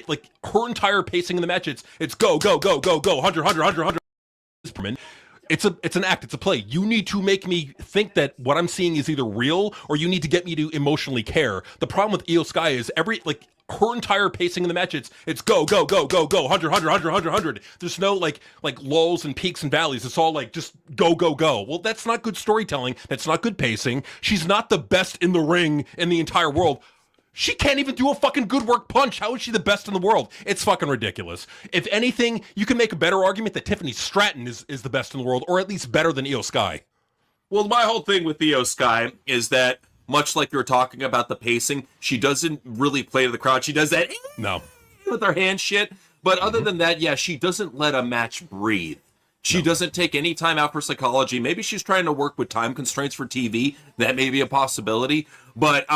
like her entire pacing in the match, it's go, go, go, go, go, 100. It's an act, it's a play. You need to make me think that what I'm seeing is either real or you need to get me to emotionally care. The problem with Io Sky is her entire pacing in the match, it's go, go, go, go, go, 100. There's no like lulls and peaks and valleys. It's all like just go, go, go. Well, that's not good storytelling. That's not good pacing. She's not the best in the ring in the entire world. She can't even do a fucking good work punch. How is she the best in the world? It's fucking ridiculous. If anything, you can make a better argument that Tiffany Stratton is the best in the world, or at least better than Io Sky. Well, my whole thing with Io Sky is that, much like you were talking about the pacing, she doesn't really play to the crowd. She does that no with her hand shit. But other than that, yeah, she doesn't let a match breathe. She doesn't take any time out for psychology. Maybe she's trying to work with time constraints for TV. That may be a possibility. But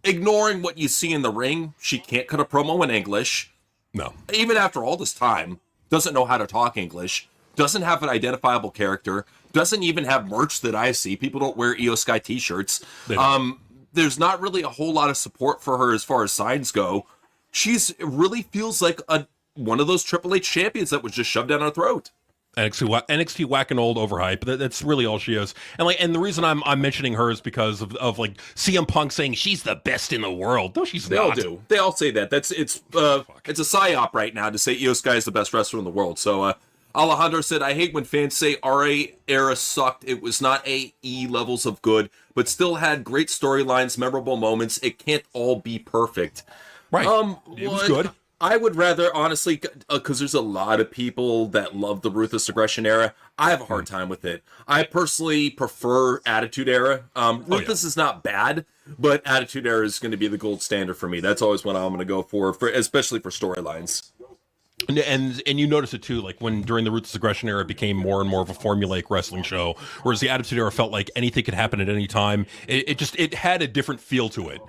ignoring what you see in the ring, she can't cut a promo in English. No. Even after all this time, doesn't know how to talk English, doesn't have an identifiable character, doesn't even have merch that I see. People don't wear Io Sky t-shirts. There's not really a whole lot of support for her as far as signs go. She's really feels like one of those Triple H champions that was just shoved down our throat. NXT whacking old overhype. That's really all she is. And the reason I'm mentioning her is because of like CM Punk saying she's the best in the world. No, she's not. They all do. They all say that. It's a psyop right now to say Io Sky is the best wrestler in the world. So Alejandro said, I hate when fans say RA era sucked. It was not AE levels of good, but still had great storylines, memorable moments. It can't all be perfect. Right. It was good. I would rather, honestly, because there's a lot of people that love the Ruthless Aggression era. I have a hard time with it. I personally prefer Attitude Era. Ruthless is not bad, but Attitude Era is going to be the gold standard for me. That's always what I'm going to go for, especially for storylines. And you notice it too, like when during the Ruthless Aggression era, it became more and more of a formulaic wrestling show, whereas the Attitude Era felt like anything could happen at any time. It had a different feel to it.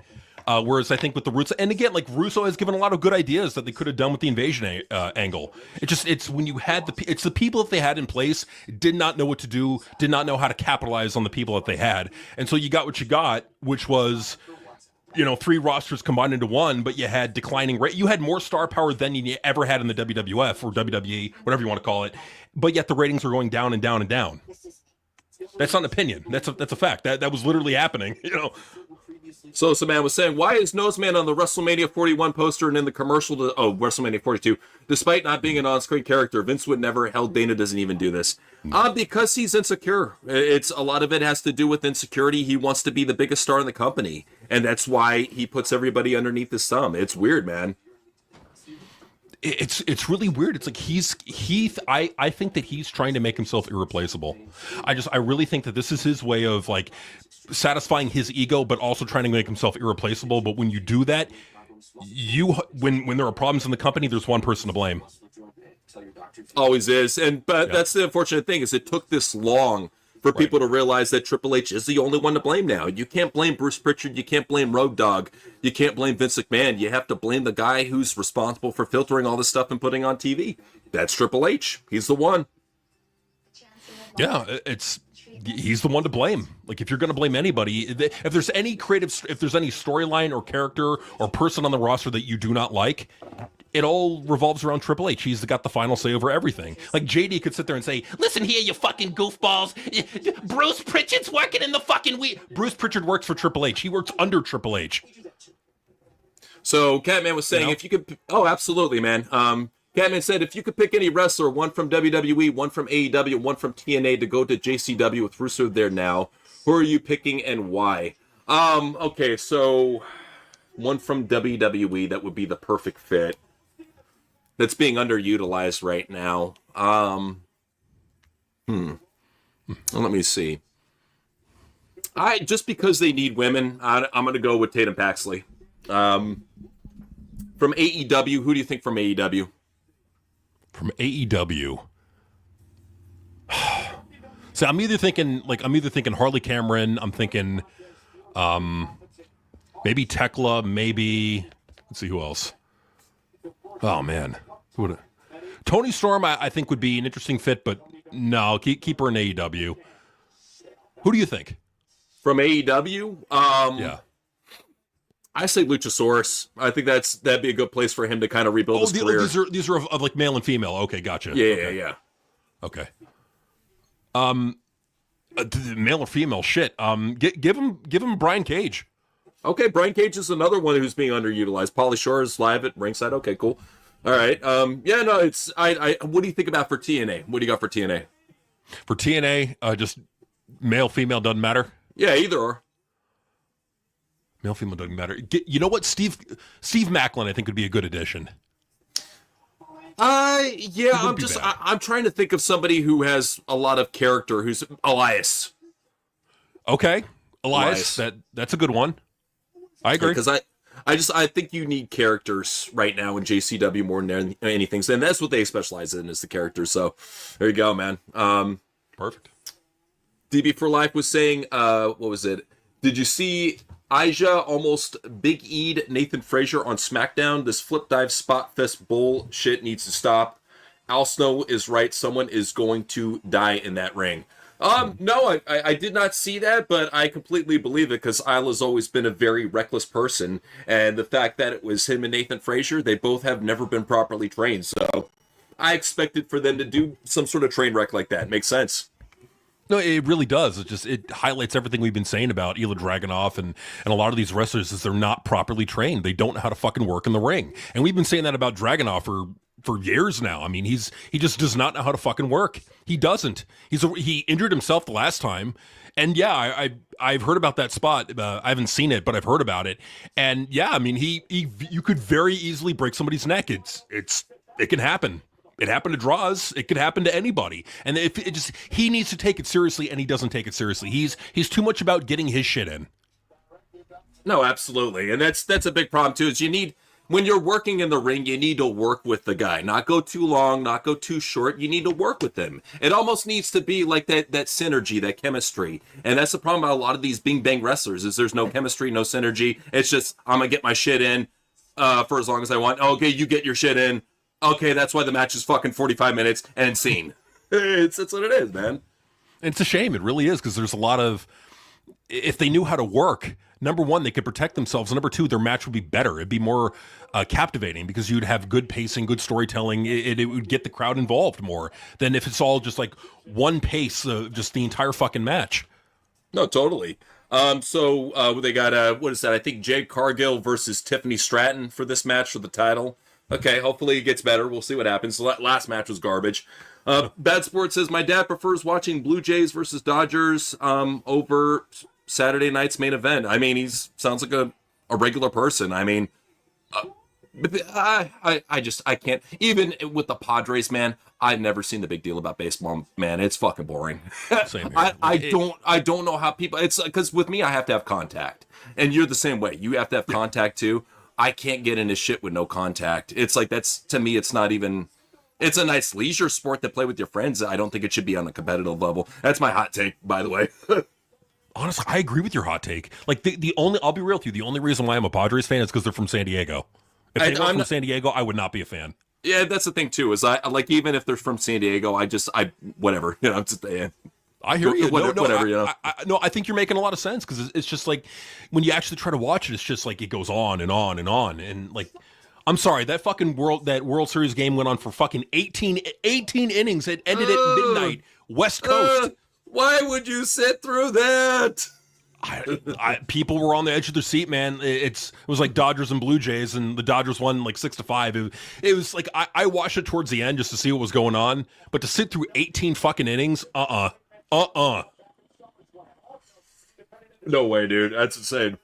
Whereas I think with the Roots, and again, like Russo has given a lot of good ideas that they could have done with the invasion angle. It's when you had it's the people that they had in place did not know what to do, did not know how to capitalize on the people that they had, and so you got what you got, which was, you know, 3 rosters combined into one, but you had declining rate. You had more star power than you ever had in the WWF or WWE, whatever you want to call it, but yet the ratings were going down and down and down. That's not an opinion. That's a fact. That was literally happening. You know. So some man was saying, why is Noseman on the WrestleMania 41 poster and in the commercial to WrestleMania 42? Despite not being an on-screen character, Vince would never. Hell, Dana doesn't even do this. Because he's insecure. It's a lot of it has to do with insecurity. He wants to be the biggest star in the company, and that's why he puts everybody underneath his thumb. It's weird, man. It's really weird. It's like I think that he's trying to make himself irreplaceable. I really think that this is his way of like satisfying his ego, but also trying to make himself irreplaceable. But when you do that, when there are problems in the company, there's one person to blame. Always is. But that's the unfortunate thing, is it took this long for people to realize that Triple H is the only one to blame now. You can't blame Bruce Pritchard. You can't blame Road Dogg. You can't blame Vince McMahon. You have to blame the guy who's responsible for filtering all this stuff and putting on TV. That's Triple H. He's the one. Yeah, he's the one to blame. Like, if you're going to blame anybody, if there's any storyline or character or person on the roster that you do not like, it all revolves around Triple H. He's got the final say over everything. Like, JD could sit there and say, listen here, you fucking goofballs. Bruce Pritchard's working in the fucking Bruce Pritchard works for Triple H. He works under Triple H. So Catman was saying, if you could... Oh, absolutely, man. Catman said, if you could pick any wrestler, one from WWE, one from AEW, one from TNA, to go to JCW with Russo there now, who are you picking and why? Okay, so one from WWE, that would be the perfect fit. That's being underutilized right now. Let me see. Just because they need women, I'm going to go with Tatum Paxley. From AEW, who do you think from AEW? From AEW. So I'm either thinking Harley Cameron. I'm thinking maybe Tekla. Maybe, let's see who else. Oh man, Tony Storm I think would be an interesting fit, but no, keep her in AEW. Who do you think from AEW? Yeah, I say Luchasaurus. I think that'd be a good place for him to kind of rebuild his career. These are of like male and female. Okay, gotcha. Yeah. Okay. Male or female? Shit. Give him Brian Cage. Okay, Brian Cage is another one who's being underutilized. Pauly Shore is live at ringside. Okay, cool. All right. Yeah, no, it's I. What do you think about for TNA? What do you got for TNA? For TNA, just male, female doesn't matter. Yeah, either or. Male, female doesn't matter. You know what? Steve Macklin, I think, would be a good addition. Yeah, I'm trying to think of somebody who has a lot of character. Who's Elias? Okay, Elias. That's a good one. I agree. Because I think you need characters right now in JCW more than anything, and that's what they specialize in is the characters. So there you go, man. Perfect. DB for Life was saying, what was it? Did you see Aja almost Big E'd Nathan Frazier on SmackDown? This flip dive spot fest bullshit needs to stop. Al Snow is right. Someone is going to die in that ring. No, I did not see that, but I completely believe it because Isla's always been a very reckless person. And the fact that it was him and Nathan Frazier, they both have never been properly trained. So I expected for them to do some sort of train wreck like that. Makes sense. No, it really does. It highlights everything we've been saying about Ilya Dragunov and a lot of these wrestlers is they're not properly trained. They don't know how to fucking work in the ring. And we've been saying that about Dragunov for years now. I mean, he just does not know how to fucking work. He doesn't. He injured himself the last time. And yeah, I've heard about that spot. I haven't seen it, but I've heard about it. And yeah, I mean, you could very easily break somebody's neck. It can happen. It happened to Draws. It could happen to anybody. And he needs to take it seriously, and he doesn't take it seriously. He's too much about getting his shit in. No, absolutely. And that's a big problem too, is when you're working in the ring, you need to work with the guy. Not go too long, not go too short. You need to work with him. It almost needs to be like that synergy, that chemistry. And that's the problem about a lot of these bing bang wrestlers is there's no chemistry, no synergy. It's just, I'm going to get my shit in for as long as I want. Okay, you get your shit in. Okay, that's why the match is fucking 45 minutes and scene. It's what it is, man. And it's a shame. It really is, because there's a lot of... If they knew how to work, number one, they could protect themselves. Number two, their match would be better. It'd be more captivating because you'd have good pacing, good storytelling. It would get the crowd involved more than if it's all just like one pace, just the entire fucking match. No, totally. So they got, what is that? I think Jade Cargill versus Tiffany Stratton for this match for the title. Okay, hopefully it gets better. We'll see what happens. The last match was garbage. Bad Sport says, my dad prefers watching Blue Jays versus Dodgers over Saturday night's main event. I mean, sounds like a regular person. I mean, I can't. Even with the Padres, man, I've never seen the big deal about baseball, man. It's fucking boring. Same here. I don't know how people, it's because with me, I have to have contact. And you're the same way. You have to have contact too. I can't get into shit with no contact. It's like, to me, it's not even, it's a nice leisure sport to play with your friends. I don't think it should be on a competitive level. That's my hot take, by the way. Honestly, I agree with your hot take. Like I'll be real with you. The only reason why I'm a Padres fan is because they're from San Diego. If they weren't from San Diego, I would not be a fan. Yeah, that's the thing too, is I like, even if they're from San Diego, whatever, you know, I'm just, I hear you. Whatever, you know. I think you're making a lot of sense, because it's just like when you actually try to watch it, it's just like it goes on and on and on. And like, I'm sorry, that World Series game went on for fucking 18 innings. It ended at midnight, West Coast. Why would you sit through that? People were on the edge of their seat, man. It was like Dodgers and Blue Jays, and the Dodgers won like 6-5. It was like I watched it towards the end just to see what was going on, but to sit through 18 fucking innings, no way, dude. That's insane.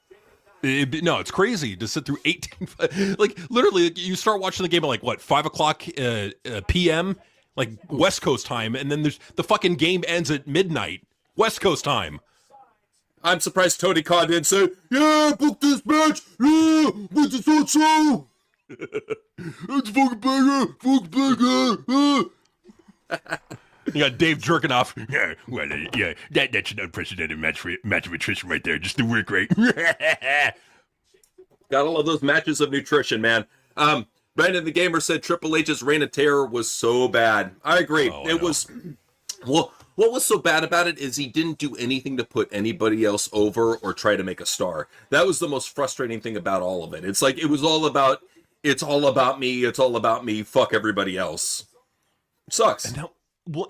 No, it's crazy to sit through 18. Like literally, you start watching the game at like what 5:00 p.m. like West Coast time, and then the fucking game ends at midnight West Coast time. I'm surprised Tony Khan didn't say, "Yeah, book this match. Yeah, but it's not so." It's fucking bigger. You got Dave jerking off. Yeah, well, yeah, that's an unprecedented match of attrition right there. Just the work rate. Gotta love those matches of nutrition, man. Brandon the Gamer said Triple H's Reign of Terror was so bad. I agree. It was. Well, what was so bad about it is he didn't do anything to put anybody else over or try to make a star. That was the most frustrating thing about all of it. It's like, it's all about me, fuck everybody else. It sucks. And now, what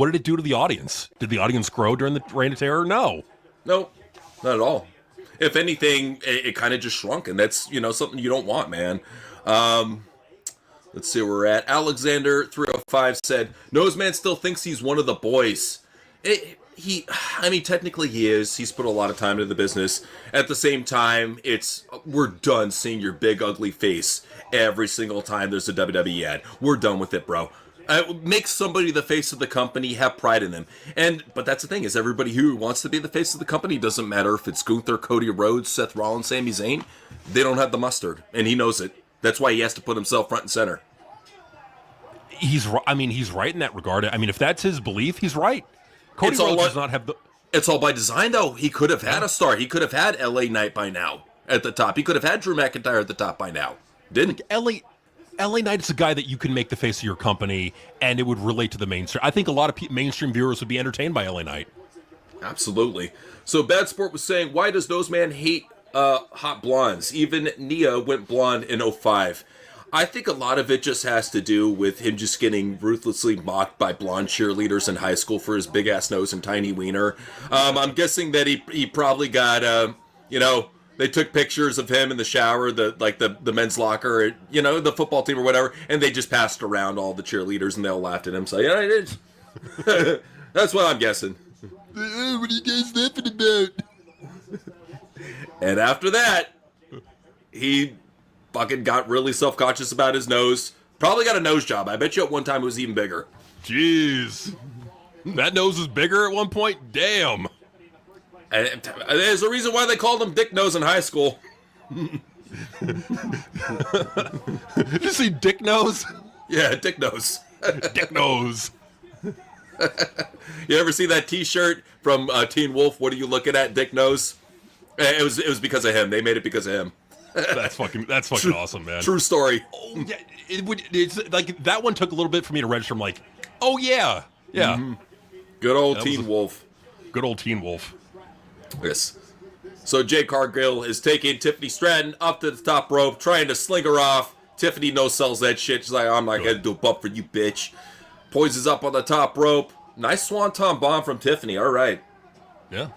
did it do to the audience? Did the audience grow during the Reign of Terror? No. No, not at all. If anything, it kind of just shrunk, and that's, something you don't want, man. Let's see where we're at. Alexander 305 said, Noseman still thinks he's one of the boys. Technically he is. He's put a lot of time into the business. At the same time, we're done seeing your big ugly face every single time there's a WWE ad. We're done with it, bro. Make somebody the face of the company, have pride in them. But that's the thing, is everybody who wants to be the face of the company, doesn't matter if it's Gunther, Cody Rhodes, Seth Rollins, Sami Zayn, they don't have the mustard, and he knows it. That's why he has to put himself front and center. He's right in that regard. I mean, if that's his belief, he's right. Cody Rhodes does not have the... It's all by design, though. He could have had a star. He could have had LA Knight by now at the top. He could have had Drew McIntyre at the top by now. Didn't. LA Knight is a guy that you can make the face of your company, and it would relate to the mainstream. I think a lot of mainstream viewers would be entertained by LA Knight. Absolutely. So Bad Sport was saying, why does Noseman hate hot blondes? Even Nia went blonde in 05. I think a lot of it just has to do with him just getting ruthlessly mocked by blonde cheerleaders in high school for his big ass nose and tiny wiener. I'm guessing that he probably got they took pictures of him in the shower, the men's locker, the football team or whatever, and they just passed around all the cheerleaders and they all laughed at him. So yeah, it is. That's what I'm guessing. What are you guys laughing about? And after that, he fucking got really self-conscious about his nose. Probably got a nose job. I bet you at one time it was even bigger. Jeez. That nose was bigger at one point? Damn. And there's a reason why they called him Dick Nose in high school. Did you see Dick Nose? Yeah, Dick Nose. Dick Nose. You ever see that T-shirt from Teen Wolf? What are you looking at, Dick Nose? It was because of him. They made it because of him. That's fucking awesome, man. True story. Oh, yeah, it's like that one took a little bit for me to register. I'm like, oh yeah. Mm-hmm. Good old Teen Wolf. Good old Teen Wolf. Yes. So Jay Cargill is taking Tiffany Stratton up to the top rope, trying to sling her off. Tiffany no-sells that shit. She's like, I'm not going to do a bump for you, bitch. Poises up on the top rope. Nice swanton bomb from Tiffany. All right. Yeah.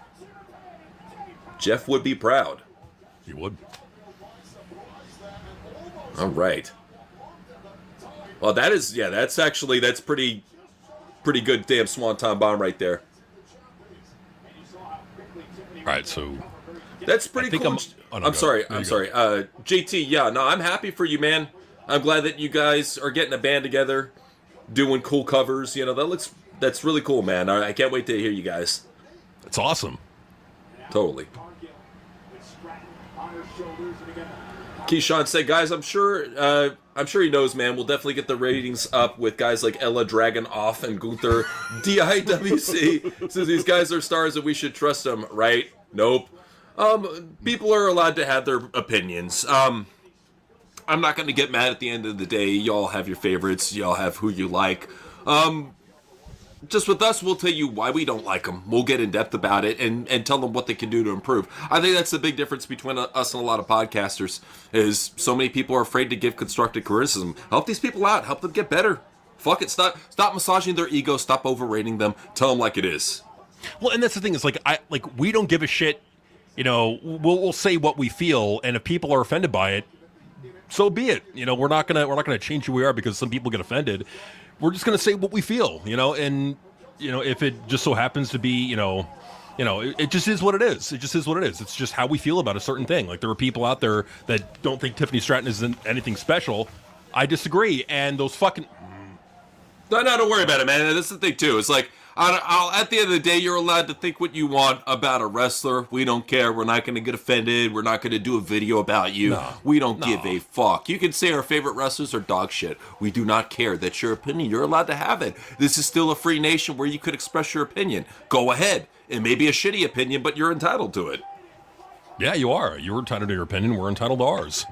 Jeff would be proud. He would. All right. Well, that's pretty good damn swanton bomb right there. All right, so that's pretty cool. I'm sorry. JT, yeah, no, I'm happy for you, man. I'm glad that you guys are getting a band together, doing cool covers. That's really cool, man. I can't wait to hear you guys. It's awesome. Totally. Keyshawn said, guys, I'm sure he knows, man. We'll definitely get the ratings up with guys like Ella Dragunov and Gunther DIWC. Says these guys are stars and we should trust them, right? Nope. People are allowed to have their opinions. I'm not going to get mad at the end of the day. Y'all have your favorites. Y'all have who you like. Just with us, we'll tell you why we don't like them. We'll get in depth about it and tell them what they can do to improve. I think that's the big difference between us and a lot of podcasters is so many people are afraid to give constructive criticism. Help these people out. Help them get better. Fuck it. Stop massaging their ego. Stop overrating them. Tell them like it is. Well, and that's the thing is we don't give a shit. We'll say what we feel, and if people are offended by it, so be it. We're not gonna change who we are because some people get offended. We're just gonna say what we feel, and if it just so happens to be, it just is what it is. It just is what it is. It's just how we feel about a certain thing. Like there are people out there that don't think Tiffany Stratton is anything special. I disagree, and those fucking. No, don't worry about it, man. That's the thing too. It's like at the end of the day, you're allowed to think what you want about a wrestler. We don't care. We're not going to get offended. We're not going to do a video about you. No, we don't give a fuck. You can say our favorite wrestlers are dog shit. We do not care. That's your opinion. You're allowed to have it. This is still a free nation where you could express your opinion. Go ahead. It may be a shitty opinion, but you're entitled to it. Yeah, you are. You're entitled to your opinion. We're entitled to ours.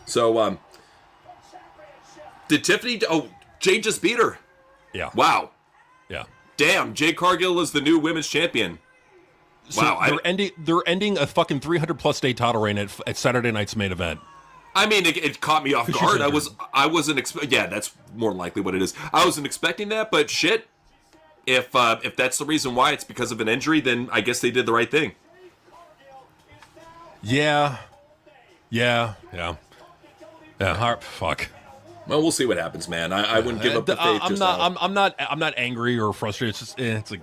So, did Tiffany... Oh, Jade just beat her. Yeah. Wow. Yeah. damn, Jade Cargill is the new women's champion. So Wow, they're ending a fucking 300+ day title reign at Saturday night's main event. I mean, it caught me off She's guard. injured. I wasn't yeah, that's more than likely what it is. I wasn't expecting that, but shit, if that's the reason why, it's because of an injury, then I guess they did the right thing. Yeah. Fuck. Well, we'll see what happens, man. I wouldn't give up the faith. I'm not angry or frustrated. It's just it's like,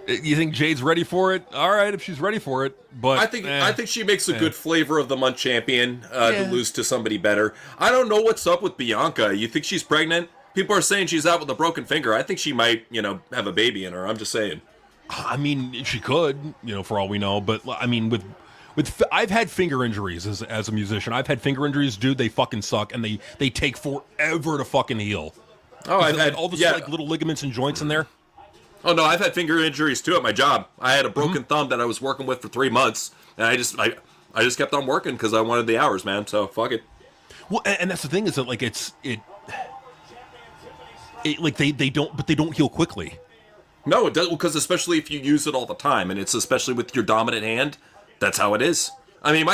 you think Jade's ready for it? All right, if she's ready for it. But I think she makes a good flavor of the month champion to lose to somebody better. I don't know what's up with Bianca. You think she's pregnant? People are saying she's out with a broken finger. I think she might, have a baby in her. I'm just saying. I mean, she could, for all we know. But I mean, with I've had finger injuries as a musician. I've had finger injuries, dude. They fucking suck, and they take forever to fucking heal. Oh, I've had all this like little ligaments and joints in there. Oh no, I've had finger injuries too at my job. I had a broken thumb that I was working with for 3 months, and I just kept on working because I wanted the hours, man. So fuck it. Well, and that's the thing is that like it like they don't heal quickly. No, it does, because especially if you use it all the time, and it's especially with your dominant hand, that's how it is. I mean,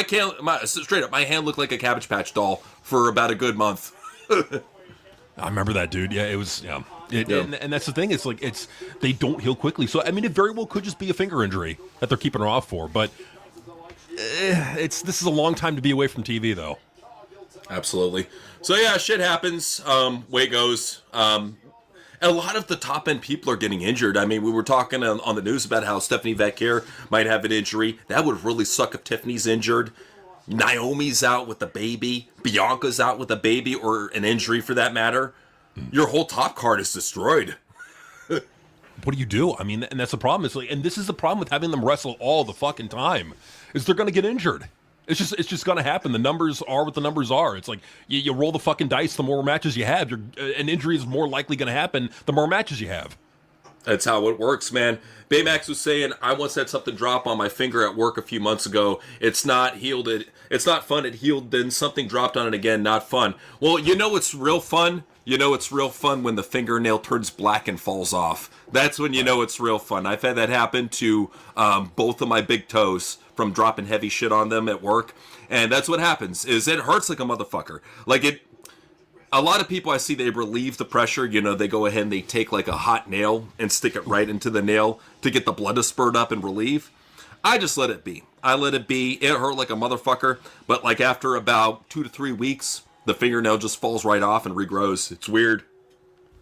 straight up, my hand looked like a Cabbage Patch doll for about a good month. I remember that, dude. Yeah, it was. Yeah. And that's the thing. It's like they don't heal quickly. So I mean, it very well could just be a finger injury that they're keeping her off for. But this is a long time to be away from TV, though. Absolutely. So yeah, shit happens. Way it goes. A lot of the top end people are getting injured. I mean, we were talking on the news about how Stephanie Vecchio might have an injury. That would really suck if Tiffany's injured. Naomi's out with a baby. Bianca's out with a baby or an injury for that matter. Your whole top card is destroyed. What do you do? I mean, and that's the problem. It's like, and this is the problem with having them wrestle all the fucking time, is they're going to get injured. It's just going to happen. The numbers are what the numbers are. It's like you roll the fucking dice. The more matches you have, an injury is more likely going to happen the more matches you have. That's how it works, man. Baymax was saying, I once had something drop on my finger at work a few months ago. It's not healed. It's not fun. It healed, then something dropped on it again. Not fun. Well, it's real fun. It's real fun when the fingernail turns black and falls off. That's when it's real fun. I've had that happen to both of my big toes from dropping heavy shit on them at work. And that's what happens, is it hurts like a motherfucker. A lot of people I see, they relieve the pressure. They go ahead and they take like a hot nail and stick it right into the nail to get the blood to spurt up and relieve. I just let it be. I let it be. It hurt like a motherfucker. But like after about 2 to 3 weeks, the fingernail just falls right off and regrows. It's weird.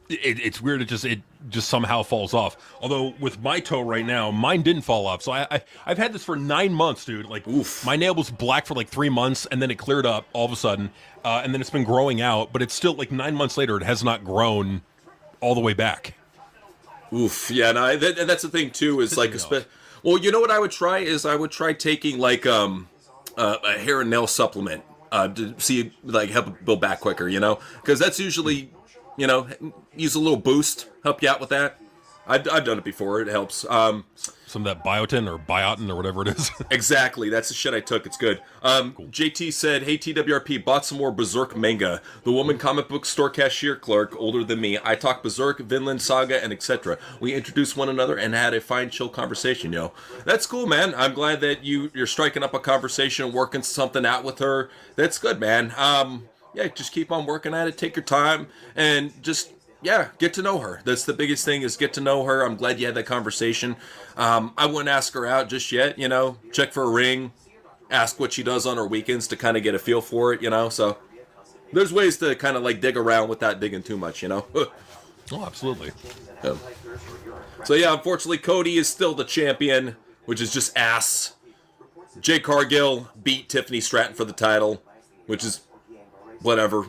It's weird. It just somehow falls off. Although with my toe right now, mine didn't fall off. So I've had this for 9 months, dude. Like, oof. My nail was black for like 3 months, and then it cleared up all of a sudden, and then it's been growing out. But it's still like 9 months later, it has not grown all the way back. Oof. Yeah, and that's the thing too. Is like, well, you know what I would try is I would try taking like a hair and nail supplement to see like help it build back quicker. Because that's usually. Use a little boost, help you out with that. I've done it before. It helps. Some of that biotin or biotin or whatever it is. Exactly. That's the shit I took. It's good. Cool. JT said, hey, TWRP, bought some more Berserk manga. The woman comic book store cashier clerk, older than me. I talk Berserk, Vinland Saga, and etc. We introduced one another and had a fine, chill conversation, That's cool, man. I'm glad that you're striking up a conversation, working something out with her. That's good, man. Yeah, just keep on working at it. Take your time and just, get to know her. That's the biggest thing, is get to know her. I'm glad you had that conversation. I wouldn't ask her out just yet, check for a ring, ask what she does on her weekends to kind of get a feel for it, So there's ways to kind of like dig around without digging too much, Oh, absolutely. So yeah, unfortunately, Cody is still the champion, which is just ass. Jade Cargill beat Tiffany Stratton for the title, which is whatever.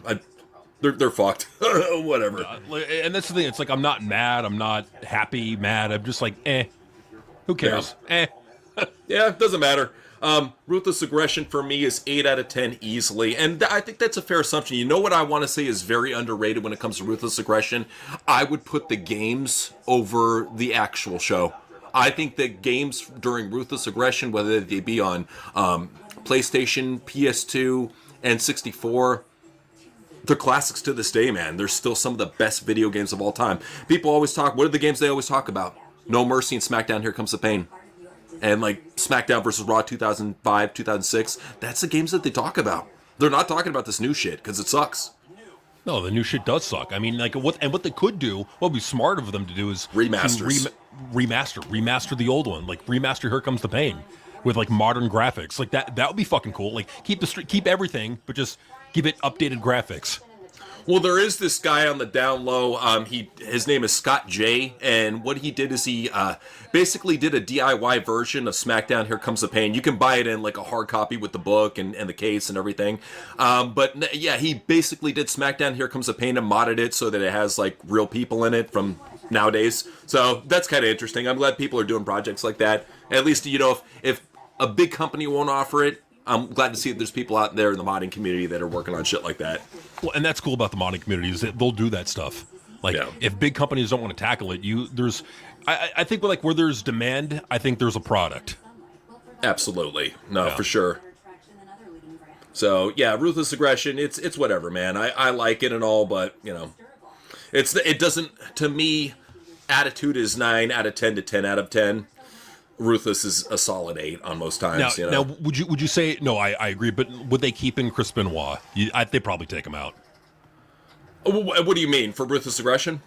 They're fucked. Whatever. And that's the thing. It's like, I'm not mad. I'm not happy, mad. I'm just like, who cares? Yeah, it doesn't matter. Ruthless Aggression for me is 8 out of 10 easily. And I think that's a fair assumption. You know what I want to say is very underrated when it comes to Ruthless Aggression? I would put the games over the actual show. I think that games during Ruthless Aggression, whether they be on PlayStation, PS2, and 64, they're classics to this day, man. They're still some of the best video games of all time. People always talk, what are the games they always talk about? No Mercy and SmackDown Here Comes the Pain. And like SmackDown versus Raw 2005, 2006, that's the games that they talk about. They're not talking about this new shit because it sucks. No, the new shit does suck. I mean, like what they could do, what would be smart of them to do is Remasters. remaster the old one, like remaster Here Comes the Pain with like modern graphics, like that would be fucking cool. Like keep everything, but just give it updated graphics. Well, there is this guy on the down low. His name is Scott J, and what he did is he basically did a DIY version of SmackDown Here Comes the Pain. You can buy it in like a hard copy with the book and the case and everything. But yeah, he basically did SmackDown Here Comes the Pain and modded it so that it has like real people in it from nowadays. So that's kind of interesting. I'm glad people are doing projects like that. At least, you know, if a big company won't offer it, I'm glad to see that there's people out there in the modding community that are working on shit like that. Well, and that's cool about the modding community is that they'll do that stuff. Like if big companies don't want to tackle it, I think like where there's demand, I think there's a product. Absolutely. No, for sure. So yeah, Ruthless Aggression, it's whatever, man. I like it and all, but you know, it doesn't, to me, Attitude is 9 out of 10 to 10 out of 10. Ruthless is a solid 8 on most times. Now, would you say no? I agree, but would they keep in Chris Benoit? They probably take him out. What do you mean for Ruthless Aggression?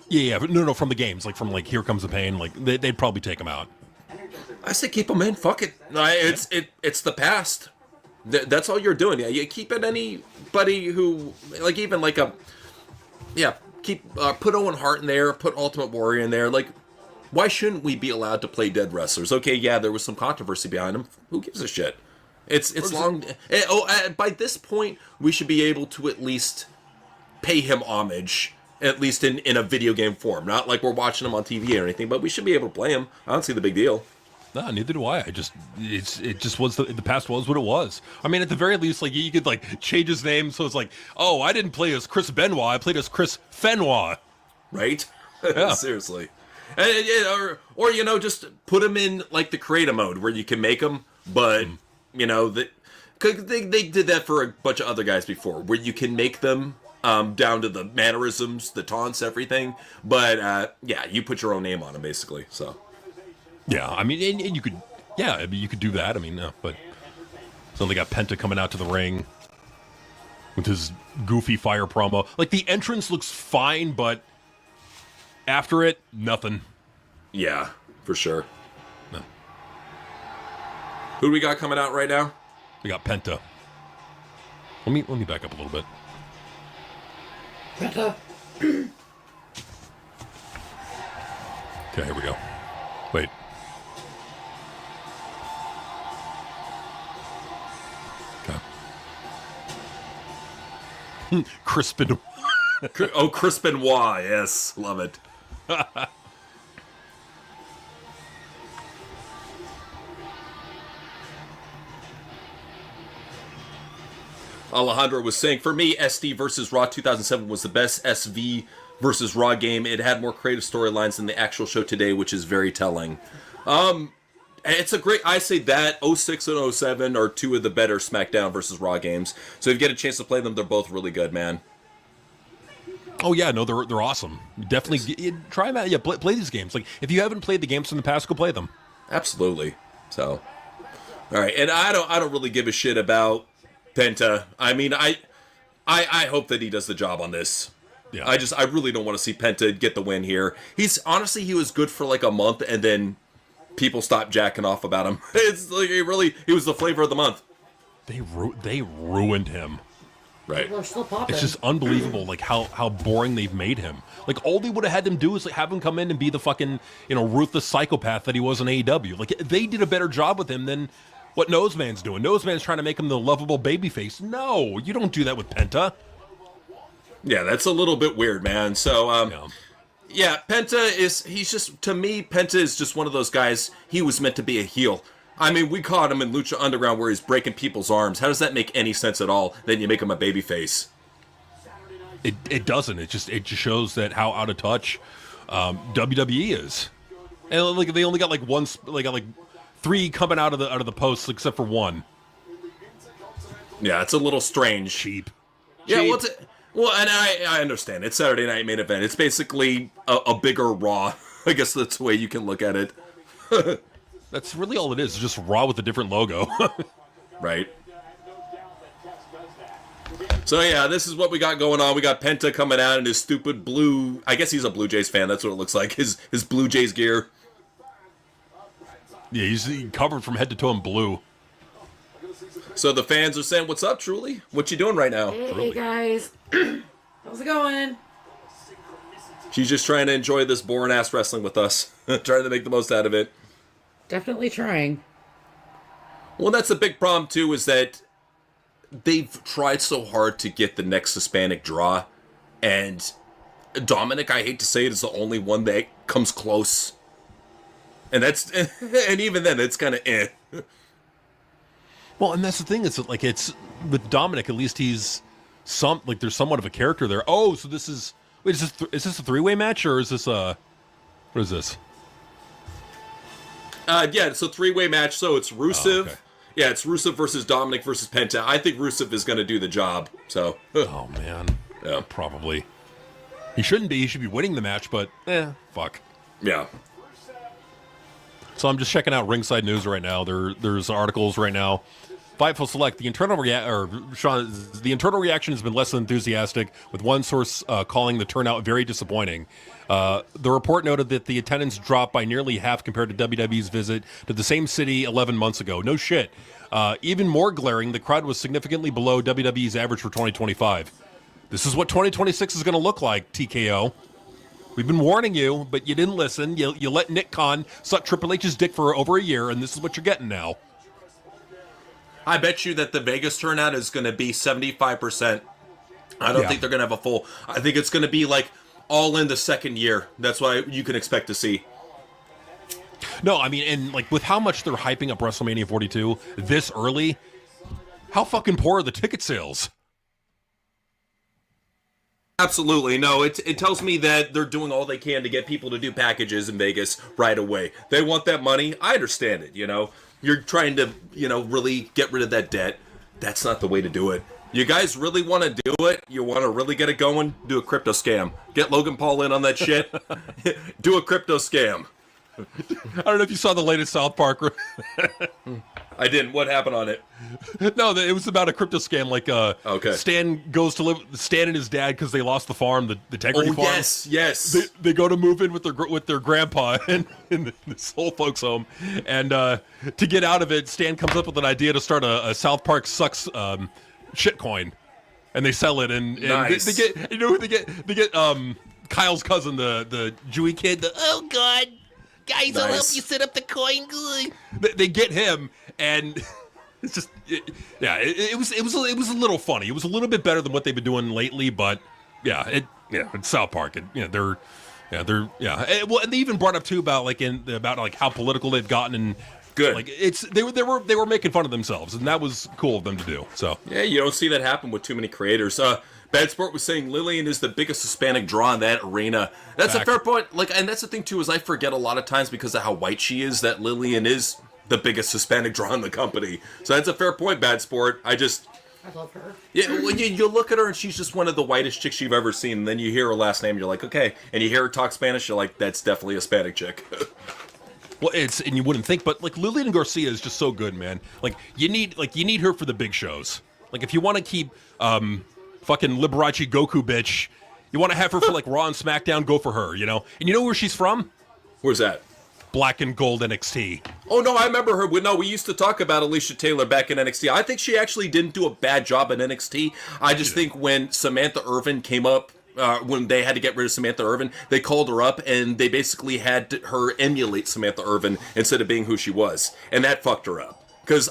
Yeah, but no, from the games, like from like Here Comes the Pain, like they'd probably take him out. I say keep him in. Fuck it. It's the past. That's all you're doing. Yeah, you keep it anybody who like even like keep put Owen Hart in there, put Ultimate Warrior in there, like. Why shouldn't we be allowed to play dead wrestlers? Okay, yeah, there was some controversy behind them. Who gives a shit? It's long. By this point, we should be able to at least pay him homage, at least in a video game form. Not like we're watching him on TV or anything, but we should be able to play him. I don't see the big deal. No, neither do I. It just was the past was what it was. I mean, at the very least, like you could like change his name so it's like, oh, I didn't play as Chris Benoit, I played as Chris Fenoit. Right? Yeah. Seriously. Or you know, just put them in like the creative mode where you can make them, but you know cause they did that for a bunch of other guys before, where you can make them down to the mannerisms, the taunts, everything. But yeah, you put your own name on them basically. So yeah, I mean, and you could, yeah, I mean, you could do that. I mean, but so they got Penta coming out to the ring with his goofy fire promo. Like the entrance looks fine, but. After it, nothing. Yeah, for sure. No. Who do we got coming out right now? We got Penta. Let me back up a little bit. Penta. Okay, here we go. Wait. Okay. Crispin. Oh, Chris Benoit. Yes, love it. Alejandro was saying, for me, SD versus Raw 2007 was the best SV versus Raw game. It had more creative storylines than the actual show today, which is very telling. It's a great, I say that 06 and 07 are two of the better SmackDown versus Raw games. So if you get a chance to play them, they're both really good, man. Oh yeah, no, they're awesome. Definitely try them out. Yeah, play these games. Like if you haven't played the games from the past, go play them. Absolutely. So, all right, and I don't really give a shit about Penta. I mean, I hope that he does the job on this. Yeah. I really don't want to see Penta get the win here. He was good for like a month, and then people stopped jacking off about him. It's like he was the flavor of the month. They ruined him. Right. People are still popping. It's just unbelievable, like how boring they've made him. Like all they would have had him do is like have him come in and be the fucking ruthless psychopath that he was in AEW. Like they did a better job with him than what Noseman's doing. Noseman's trying to make him the lovable babyface. No, you don't do that with Penta. Yeah, that's a little bit weird, man. So yeah, Penta to me, Penta is just one of those guys. He was meant to be a heel. I mean, we caught him in Lucha Underground where he's breaking people's arms. How does that make any sense at all? Then you make him a babyface. It doesn't. It just shows that how out of touch WWE is. And like they only got like one. They got like 3 coming out of the posts except for one. Yeah, it's a little strange. Cheap. Yeah, well, Well, and I understand. It's Saturday Night Main Event. It's basically a bigger Raw. I guess that's the way you can look at it. That's really all it is. It's just Raw with a different logo. Right. So yeah, this is what we got going on. We got Penta coming out in his stupid blue. I guess he's a Blue Jays fan. That's what it looks like. His Blue Jays gear. Yeah, he's covered from head to toe in blue. So the fans are saying, "What's up, Truly? What you doing right now?" Hey guys, how's it going? She's just trying to enjoy this boring ass wrestling with us, trying to make the most out of it. Definitely trying. Well, that's a big problem too, is that they've tried so hard to get the next Hispanic draw, and Dominic, I hate to say it, is the only one that comes close. And that's, and even then, it's kind of eh. Well, and that's the thing, is that, like, it's with Dominic, at least he's there's somewhat of a character there. Oh, so this is, wait, is this a three-way match, or is this what is this? Yeah, it's a three-way match, so it's Rusev. Oh, okay. Yeah, it's Rusev versus Dominic versus Penta. I think Rusev is going to do the job, so. Oh, man. Yeah. Probably. He shouldn't be. He should be winning the match, but, fuck. Yeah. So I'm just checking out Ringside News right now. There's articles right now. Fightful Select, the internal reaction has been less than enthusiastic, with one source calling the turnout very disappointing. The report noted that the attendance dropped by nearly half compared to WWE's visit to the same city 11 months ago. No shit. Even more glaring, the crowd was significantly below WWE's average for 2025. This is what 2026 is going to look like, TKO. We've been warning you, but you didn't listen. You let Nick Khan suck Triple H's dick for over a year, and this is what you're getting now. I bet you that the Vegas turnout is going to be 75%. I don't think they're going to have a full. I think it's going to be like all in the second year. That's what you can expect to see. No, I mean, and like with how much they're hyping up WrestleMania 42 this early, how fucking poor are the ticket sales? Absolutely. No, it tells me that they're doing all they can to get people to do packages in Vegas right away. They want that money. I understand it, You're trying to, really get rid of that debt. That's not the way to do it. You guys really want to do it? You want to really get it going? Do a crypto scam. Get Logan Paul in on that shit. Do a crypto scam. I don't know if you saw the latest South Park. I didn't. What happened on it? No, it was about a crypto scam. Like, okay. Stan goes to live. Stan and his dad, because they lost the farm, the Integrity Farm. Yes. They go to move in with their grandpa in this old folks home, and to get out of it, Stan comes up with an idea to start a South Park sucks shitcoin, and they sell it, and nice. they get who they get Kyle's cousin, the Jewy kid. Oh God. Guys, I'll help you set up the coin. They get him, and it's just, it was a little funny. It was a little bit better than what they've been doing lately, but it's South Park. Well, and they even brought up too about how political they've gotten, and good. Like they were making fun of themselves, and that was cool of them to do. So yeah, you don't see that happen with too many creators. Bad Sport was saying Lillian is the biggest Hispanic draw in that arena. That's a fair point. And that's the thing too, is I forget a lot of times because of how white she is that Lillian is the biggest Hispanic draw in the company. So that's a fair point, Bad Sport. I love her. Yeah, when you look at her and she's just one of the whitest chicks you've ever seen. And then you hear her last name, you're like, okay. And you hear her talk Spanish, you're like, that's definitely a Hispanic chick. Well, and you wouldn't think, but like Lillian Garcia is just so good, man. Like you need her for the big shows. Like if you want to keep fucking Liberace Goku bitch, you want to have her for like Raw and SmackDown, go for her, And you know where she's from? Where's that? Black and Gold NXT. Oh, no, I remember her. We used to talk about Alicia Taylor back in NXT. I think she actually didn't do a bad job in NXT. I just think when Samantha Irvin came up, when they had to get rid of Samantha Irvin, they called her up and they basically had her emulate Samantha Irvin instead of being who she was. And that fucked her up. Because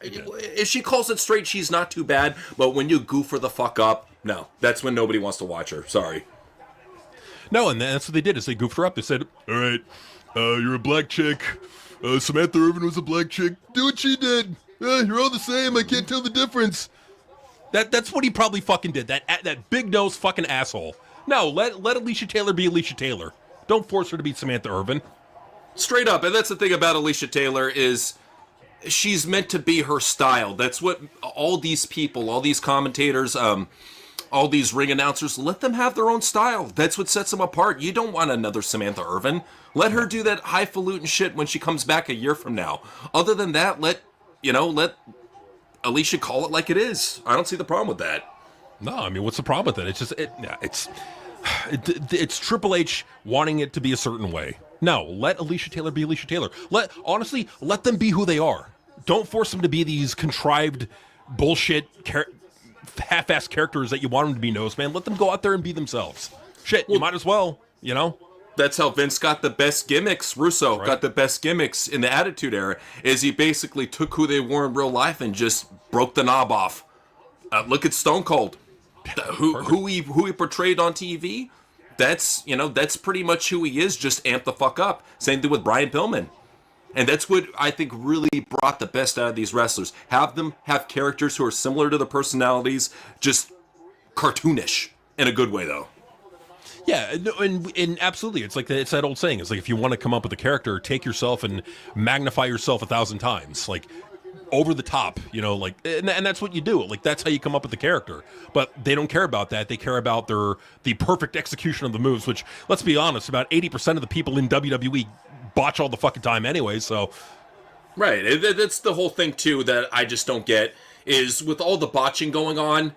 if she calls it straight, she's not too bad. But when you goof her the fuck up, no. That's when nobody wants to watch her. Sorry. No, and that's what they did, is they goofed her up. They said, all right, you're a black chick. Samantha Irvin was a black chick. Do what she did. You're all the same. I can't tell the difference. That's what he probably fucking did. That big nose fucking asshole. No, let Alicia Taylor be Alicia Taylor. Don't force her to be Samantha Irvin. Straight up. And that's the thing about Alicia Taylor is she's meant to be her style. That's what all these people, all these commentators, all these ring announcers, let them have their own style. That's what sets them apart. You don't want another Samantha Irvin. Let her do that highfalutin shit when she comes back a year from now. Other than that, let Alicia call it like it is. I don't see the problem with that. No, I mean, what's the problem with it? It's just it's Triple H wanting it to be a certain way. No, let Alicia Taylor be Alicia Taylor. Honestly, let them be who they are. Don't force them to be these contrived bullshit half-assed characters that you want them to be, Nose Man. Let them go out there and be themselves. Shit, you might as well, you know? That's how Vince got the best gimmicks. Russo got the best gimmicks in the Attitude Era, is he basically took who they were in real life and just broke the knob off. Look at Stone Cold. Who he portrayed on TV, that's pretty much who he is, just amped the fuck up. Same thing with Brian Pillman. And that's what I think really brought the best out of these wrestlers. Have them have characters who are similar to their personalities, just cartoonish in a good way, though. Yeah, and absolutely. It's that old saying. It's like, if you want to come up with a character, take yourself and magnify yourself 1,000 times. Like, over the top, and that's what you do. Like, that's how you come up with the character. But they don't care about that. They care about the perfect execution of the moves, which, let's be honest, about 80% of the people in WWE botch all the fucking time anyway, so. Right. That's the whole thing, too, that I just don't get, is with all the botching going on,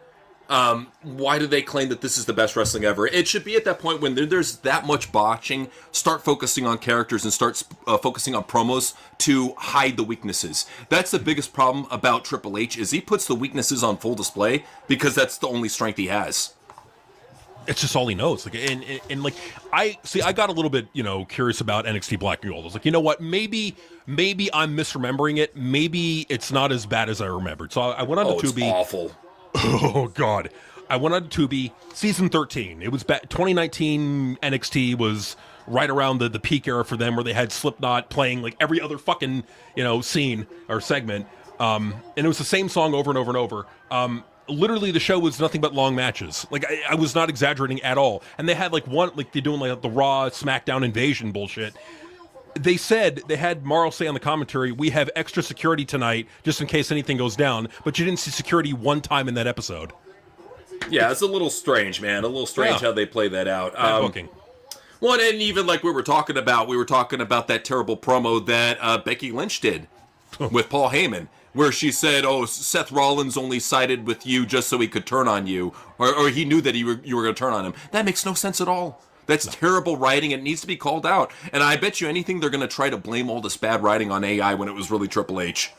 why do they claim that this is the best wrestling ever? It should be at that point when there's that much botching, start focusing on characters and start focusing on promos to hide the weaknesses. That's the biggest problem about Triple H, is he puts the weaknesses on full display because that's the only strength he has. It's just all he knows. Like, and like, I got a little bit, curious about NXT Black and Gold. I was like, you know what? Maybe I'm misremembering it. Maybe it's not as bad as I remembered. So I went on to Tubi. It's awful. Oh God. I went on to Tubi, season 13. It was 2019. NXT was right around the peak era for them, where they had Slipknot playing like every other fucking, scene or segment. And it was the same song over and over and over. Literally the show was nothing but long matches. Like, I was not exaggerating at all. And they had they're doing like the Raw SmackDown invasion bullshit. They said, they had Marl say on the commentary, we have extra security tonight just in case anything goes down, but you didn't see security one time in that episode. Yeah, it's a little strange, man. A little strange how they play that out. Booking. Well, and even like we were talking about that terrible promo that Becky Lynch did with Paul Heyman, where she said, "Oh, Seth Rollins only sided with you just so he could turn on you, or he knew that you were going to turn on him." That makes no sense at all. That's terrible writing. It needs to be called out. And I bet you anything they're going to try to blame all this bad writing on AI when it was really Triple H.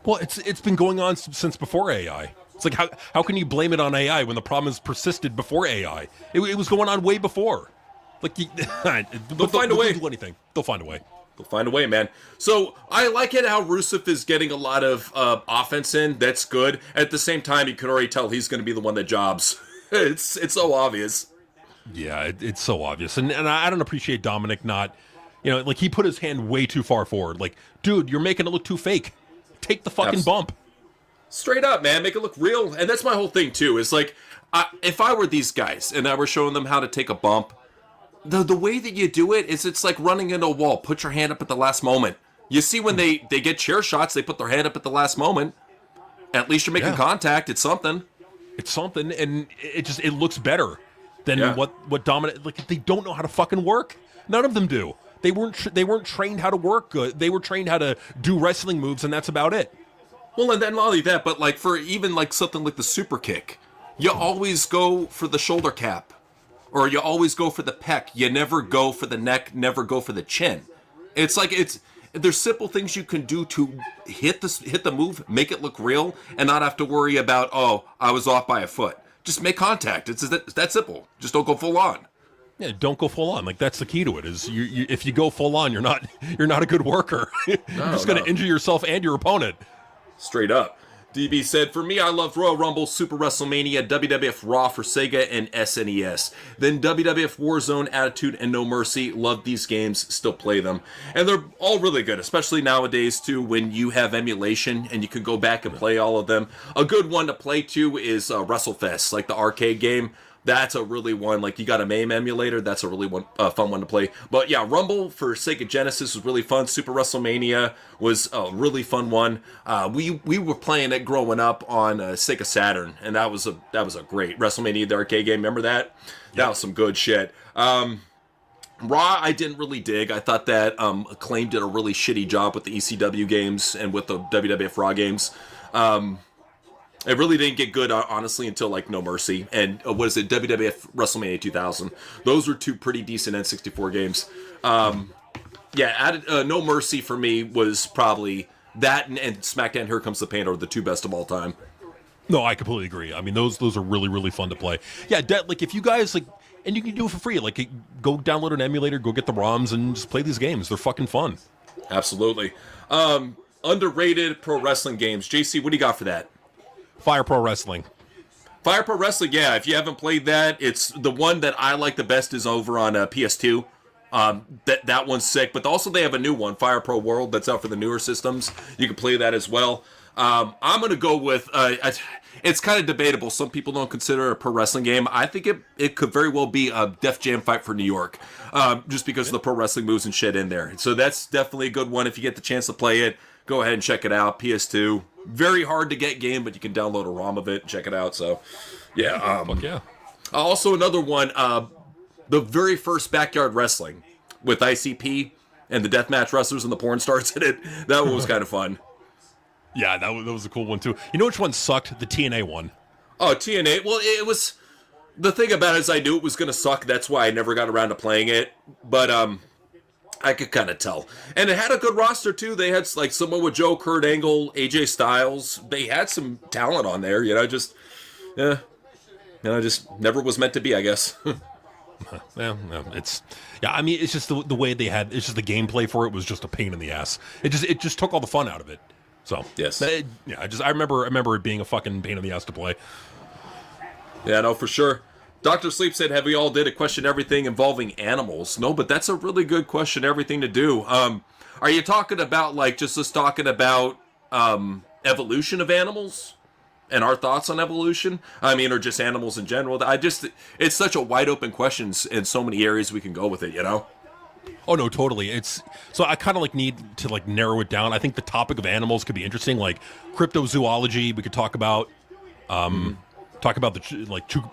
Well, it's been going on since before AI. It's like, how can you blame it on AI when the problem has persisted before AI? It was going on way before. Like, they'll find a way. Do anything. They'll find a way. They'll find a way, man. So I like it how Rusev is getting a lot of offense in. That's good. At the same time, you can already tell he's going to be the one that jobs. It's so obvious. Yeah, it's so obvious. And I don't appreciate Dominic not, like, he put his hand way too far forward. Like, dude, you're making it look too fake. Take the fucking bump. Straight up, man. Make it look real. And that's my whole thing, too. Is like, if I were these guys and I were showing them how to take a bump, the way that you do it is it's like running into a wall. Put your hand up at the last moment. You see when they get chair shots, they put their hand up at the last moment. At least you're making contact. It's something. It's something, and it looks better than what Dominic. Like, they don't know how to fucking work. None of them do. They weren't trained how to work good. They were trained how to do wrestling moves, and that's about it. Well, and then not only that, but like for even like something like the super kick, you always go for the shoulder cap, or you always go for the pec. You never go for the neck. Never go for the chin. It's like there's simple things you can do to hit the move, make it look real, and not have to worry about, oh, I was off by a foot. Just make contact. It's that simple. Just don't go full on. Yeah, don't go full on. Like, that's the key to it. Is you if you go full on, you're not a good worker. You're just going to injure yourself and your opponent. Straight up. DB said, for me, I love Royal Rumble, Super WrestleMania, WWF Raw for Sega and SNES. Then WWF Warzone, Attitude, and No Mercy. Love these games, still play them. And they're all really good, especially nowadays, too, when you have emulation and you can go back and play all of them. A good one to play, too, is WrestleFest, like the arcade game. That's a really one. Like, you got a MAME emulator. That's a really fun one to play. But yeah, Rumble for Sega Genesis was really fun. Super WrestleMania was a really fun one. We were playing it growing up on Sega Saturn, and that was a great WrestleMania, the arcade game. Remember that? That was some good shit. Raw, I didn't really dig. I thought that Acclaim did a really shitty job with the ECW games and with the WWF Raw games. It really didn't get good, honestly, until like No Mercy and what is it, WWF WrestleMania 2000. Those were two pretty decent N64 games. No Mercy for me was probably that, and SmackDown Here Comes the Pain are the two best of all time. No, I completely agree. I mean, those are really, really fun to play. Yeah, like if you guys like, and you can do it for free. Like, go download an emulator, go get the ROMs, and just play these games. They're fucking fun. Absolutely. Underrated pro wrestling games. JC, what do you got for that? Fire Pro Wrestling. Fire Pro Wrestling, yeah. If you haven't played that, it's the one that I like the best is over on PS2. That one's sick. But also they have a new one, Fire Pro World, that's out for the newer systems. You can play that as well. I'm going to go with... it's kind of debatable. Some people don't consider it a pro wrestling game. I think it could very well be a Def Jam Fight for New York, just because of the pro wrestling moves and shit in there. So that's definitely a good one. If you get the chance to play it, go ahead and check it out. PS2. Very hard to get game, but you can download a ROM of it and check it out. So, yeah. Fuck yeah. Also, another one, the very first Backyard Wrestling with ICP and the deathmatch wrestlers and the porn stars in it. That one was kind of fun. Yeah, that was a cool one, too. You know which one sucked? The TNA one. Oh, TNA? Well, it was... The thing about it is I knew it was going to suck. That's why I never got around to playing it. But, I could kind of tell. And it had a good roster, too. They had, like, someone with Joe, Kurt Angle, AJ Styles. They had some talent on there, just never was meant to be, I guess. Yeah, no, I mean, it's just the way they had, it's just the gameplay for it was just a pain in the ass. It just took all the fun out of it. So, yes. I remember it being a fucking pain in the ass to play. Yeah, no, for sure. Dr. Sleep said, have we all did a question everything involving animals? No, but that's a really good question everything to do. Are you talking about, like, just talking about evolution of animals? And our thoughts on evolution? I mean, or just animals in general? It's such a wide open question in so many areas we can go with it, Oh, no, totally. So I kind of like need to like narrow it down. I think the topic of animals could be interesting, like cryptozoology. We could talk about, the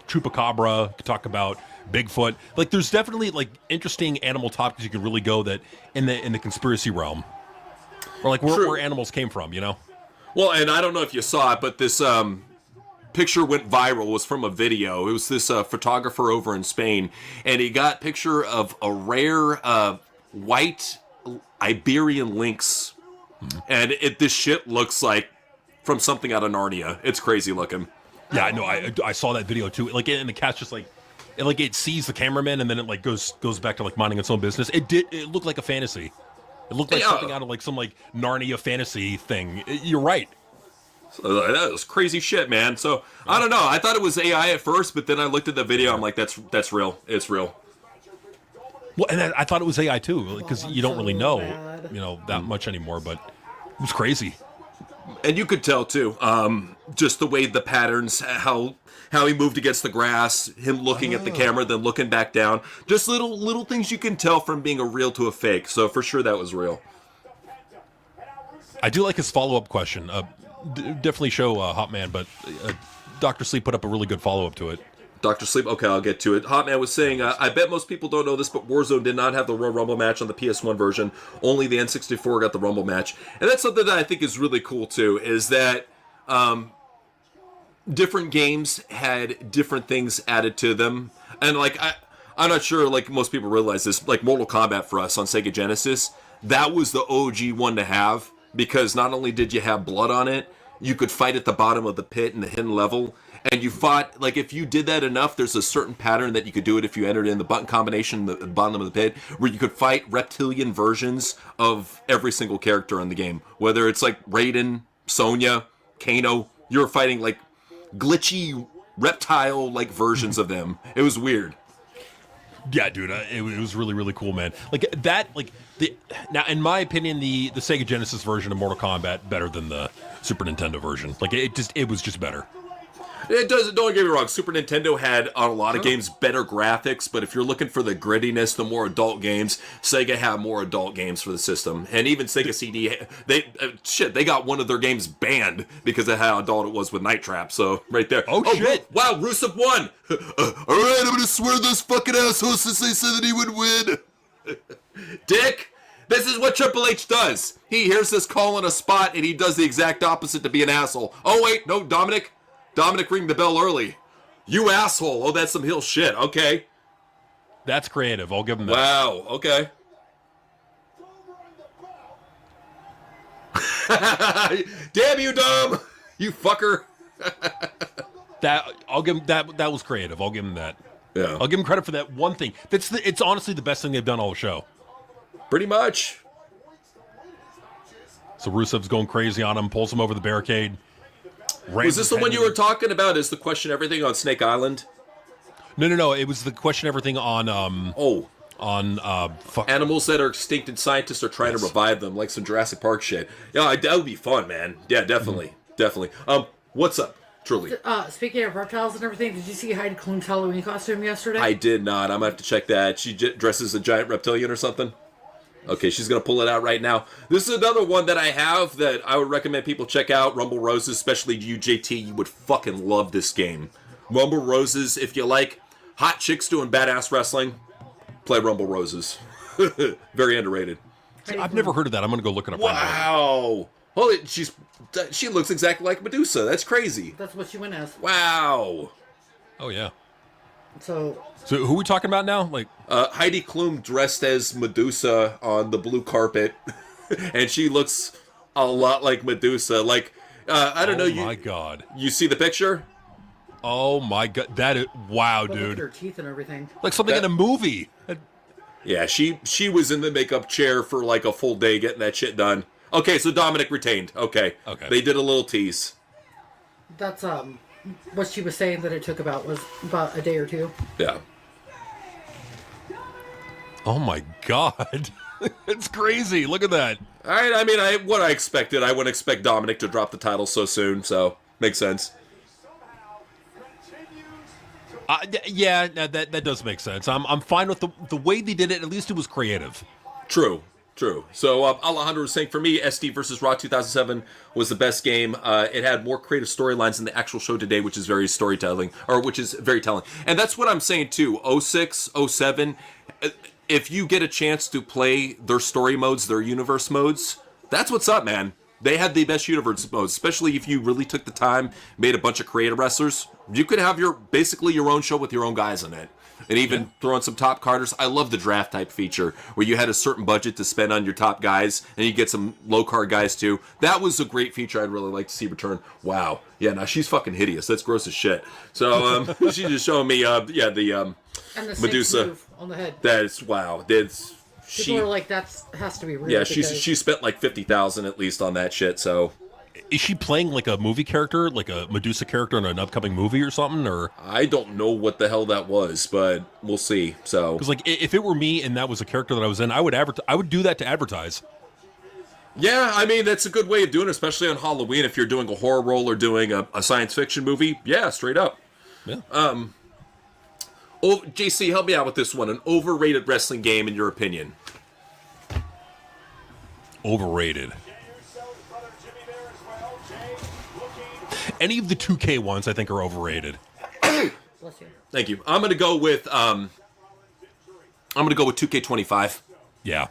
chupacabra. Could talk about Bigfoot. Like, there's definitely like interesting animal topics you can really go that in the conspiracy realm, or like where animals came from. Well, and I don't know if you saw it, but this picture went viral. It was from a video. It was this photographer over in Spain, and he got a picture of a rare white Iberian lynx. And this shit looks like from something out of Narnia. It's crazy looking. Yeah, I know. I saw that video too. Like, and the cat's just like, it sees the cameraman, and then it like goes back to like minding its own business. It looked like a fantasy. It looked like something out of like some like Narnia fantasy thing. You're right. So that was crazy shit, man. So I don't know. I thought it was AI at first, but then I looked at the video. I'm like, that's real. It's real. Well, and I thought it was AI too, because you don't really know, that much anymore. But it was crazy. And you could tell too, just the way the patterns, how he moved against the grass, him looking at the camera, then looking back down. Just little things you can tell from being a real to a fake. So for sure that was real. I do like his follow-up question. Definitely show Hotman, but Dr. Sleep put up a really good follow-up to it. Dr. Sleep, okay, I'll get to it. Hotman was saying, I bet most people don't know this, but Warzone did not have the Royal Rumble match on the PS1 version. Only the N64 got the Rumble match. And that's something that I think is really cool, too, is that different games had different things added to them. And, like, I'm not sure, like, most people realize this. Like, Mortal Kombat for us on Sega Genesis, that was the OG one to have, because not only did you have blood on it, you could fight at the bottom of the pit in the hidden level. And you fought, like, if you did that enough, there's a certain pattern that you could do it if you entered in the button combination at the bottom of the pit, where you could fight reptilian versions of every single character in the game. Whether it's, like, Raiden, Sonya, Kano, you were fighting, like, glitchy, reptile-like versions of them. It was weird. Yeah, dude, it was really, really cool, man. Like, that, like, now, in my opinion, the Sega Genesis version of Mortal Kombat better than the Super Nintendo version. Like, it was just better. It doesn't. Don't get me wrong. Super Nintendo had on a lot of games better graphics, but if you're looking for the grittiness, the more adult games, Sega had more adult games for the system, and even Sega CD, they got one of their games banned because of how adult it was with Night Trap. So right there. Oh shit! Wow, Rusev won. All right, I'm gonna swear this fucking asshole since they said that he would win. Dick. This is what Triple H does. He hears this call on a spot, and he does the exact opposite to be an asshole. Oh, wait, no, Dominic. Dominic ring the bell early. You asshole. Oh, that's some heel shit. Okay. That's creative. I'll give him that. Wow. Okay. Damn you, Dom. You fucker. I'll give him that. That was creative. I'll give him that. Yeah. I'll give him credit for that one thing. It's honestly the best thing they've done all show. Pretty much. So Rusev's going crazy on him, pulls him over the barricade. Was this the one you were talking about? Is the question everything on Snake Island? No. It was the question everything on Animals that are extinct and scientists are trying to revive them, like some Jurassic Park shit. Yeah, that would be fun, man. Yeah, definitely. Definitely. What's up, Truly? Speaking of reptiles and everything, did you see Heidi Klum's Halloween costume yesterday? I did not. I'm going to have to check that. She dresses a giant reptilian or something? Okay, she's going to pull it out right now. This is another one that I have that I would recommend people check out. Rumble Roses, especially you, JT. You would fucking love this game. Rumble Roses, if you like hot chicks doing badass wrestling, play Rumble Roses. Very underrated. I've never heard of that. I'm going to go look it up right now. Wow. Holy, she looks exactly like Medusa. That's crazy. That's what she went as. Wow. Oh, yeah. So who are we talking about now? Like Heidi Klum dressed as Medusa on the blue carpet, and she looks a lot like Medusa. Like I don't know. Oh my god! You see the picture? Oh my god! Wow, look dude! at her teeth and everything. Like something in a movie. Yeah, she was in the makeup chair for like a full day getting that shit done. Okay, so Dominic retained. Okay. They did a little tease. That's what she was saying that it took about a day or two. Yeah. Oh my god. It's crazy. Look at that. All right, I mean, what I expected. I wouldn't expect Dominic to drop the title so soon, so makes sense. Yeah, that does make sense. I'm fine with the way they did it. At least it was creative. True. So Alejandro was saying, for me, SD versus Raw 2007 was the best game. It had more creative storylines than the actual show today, which is very telling. And that's what I'm saying too. 06, 07, if you get a chance to play their story modes, their universe modes, that's what's up, man. They had the best universe modes, especially if you really took the time, made a bunch of creative wrestlers. You could have basically your own show with your own guys in it. And even throw in some top carders. I love the draft type feature where you had a certain budget to spend on your top guys and you get some low card guys too. That was a great feature I'd really like to see return. Wow. Yeah, now she's fucking hideous. That's gross as shit. So she's just showing me and the Medusa move on the head. That's wow. People are like, that has to be real. Yeah, she spent like $50,000 at least on that shit, so is she playing like a movie character, like a Medusa character in an upcoming movie or something? Or I don't know what the hell that was, but we'll see. So, because like if it were me and that was a character that I was in, I would do that to advertise. Yeah, I mean that's a good way of doing it, especially on Halloween. If you're doing a horror role or doing a science fiction movie, yeah, straight up. Yeah. JC, help me out with this one. An overrated wrestling game, in your opinion? Overrated. Any of the 2K ones, I think, are overrated. Bless you. Thank you. I'm gonna go with 2K25. Yeah.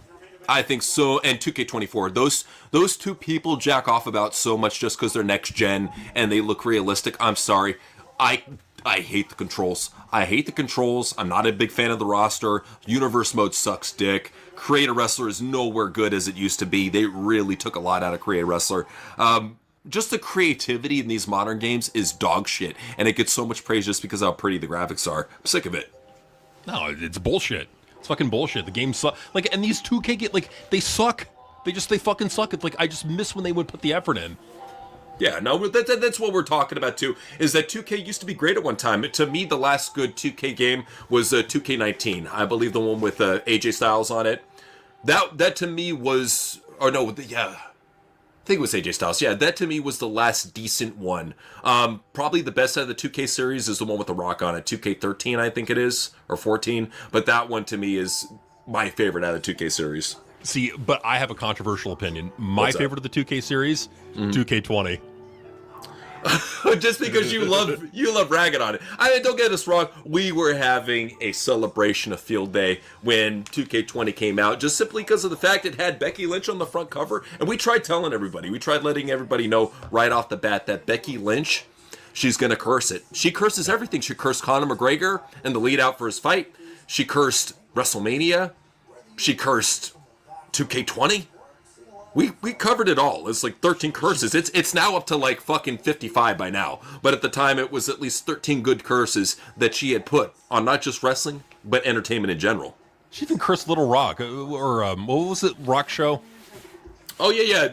I think so, and 2K24. Those two people jack off about so much just because they're next gen and they look realistic. I'm sorry. I hate the controls. I'm not a big fan of the roster. Universe mode sucks dick. Create a Wrestler is nowhere good as it used to be. They really took a lot out of Create a Wrestler. Just the creativity in these modern games is dog shit, and it gets so much praise just because of how pretty the graphics are. I'm sick of it. No, it's bullshit. It's fucking bullshit. The games suck. Like, and these 2K they suck. They fucking suck. It's like I just miss when they would put the effort in. Yeah, no, that's what we're talking about too. Is that 2K used to be great at one time. To me, the last good 2K game was 2K19. I believe the one with AJ Styles on it. That to me was, or no, yeah. think it was AJ Styles. Yeah, that to me was the last decent one. Probably the best out of the 2K series is the one with The Rock on it. 2K13, I think it is, or 14. But that one to me is my favorite out of the 2K series. See, but I have a controversial opinion. My What's that? favorite of the 2K series, 2K20. Just because you love ragging on it. I mean, don't get us wrong. We were having a celebration of Field Day when 2K20 came out, just simply because of the fact it had Becky Lynch on the front cover. And we tried telling everybody, we tried letting everybody know right off the bat that Becky Lynch, she's going to curse it. She curses everything. She cursed Conor McGregor in the lead out for his fight. She cursed WrestleMania. She cursed 2K20. We covered it all. It's like 13 curses. It's now up to like fucking 55 by now. But at the time, it was at least 13 good curses that she had put on not just wrestling, but entertainment in general. She even cursed Little Rock, or what was it, Rock Show? Oh, yeah.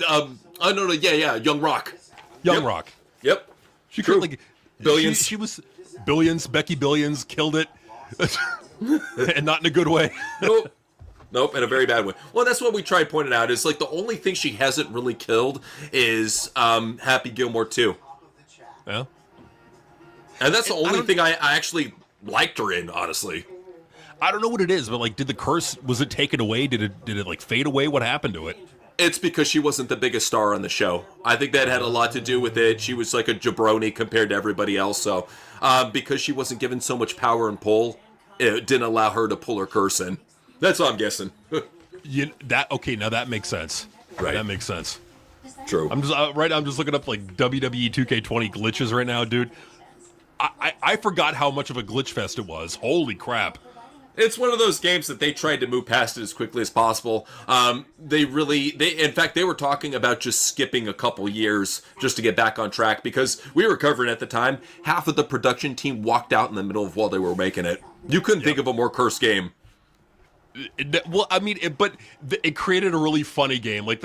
No, yeah. Young Rock. Young Rock. Yep. She True. could, like, Billions. She was Billions. Becky Billions killed it, and not in a good way. Nope, in a very bad way. Well, that's what we tried pointing out. Is like the only thing she hasn't really killed is Happy Gilmore 2. Yeah. And that's the only thing I actually liked her in, honestly. I don't know what it is, but like, did the curse, was it taken away? Did it like fade away? What happened to it? It's because she wasn't the biggest star on the show. I think that had a lot to do with it. She was like a jabroni compared to everybody else. So because she wasn't given so much power and pull, it didn't allow her to pull her curse in. That's what I'm guessing. Okay, now that makes sense. Right. That makes sense. True. I'm just looking up like WWE 2K20 glitches right now, dude. I forgot how much of a glitch fest it was. Holy crap. It's one of those games that they tried to move past it as quickly as possible. In fact, they were talking about just skipping a couple years just to get back on track because we were covering at the time. Half of the production team walked out in the middle of while they were making it. You couldn't think of a more cursed game. Well, I mean, it created a really funny game. Like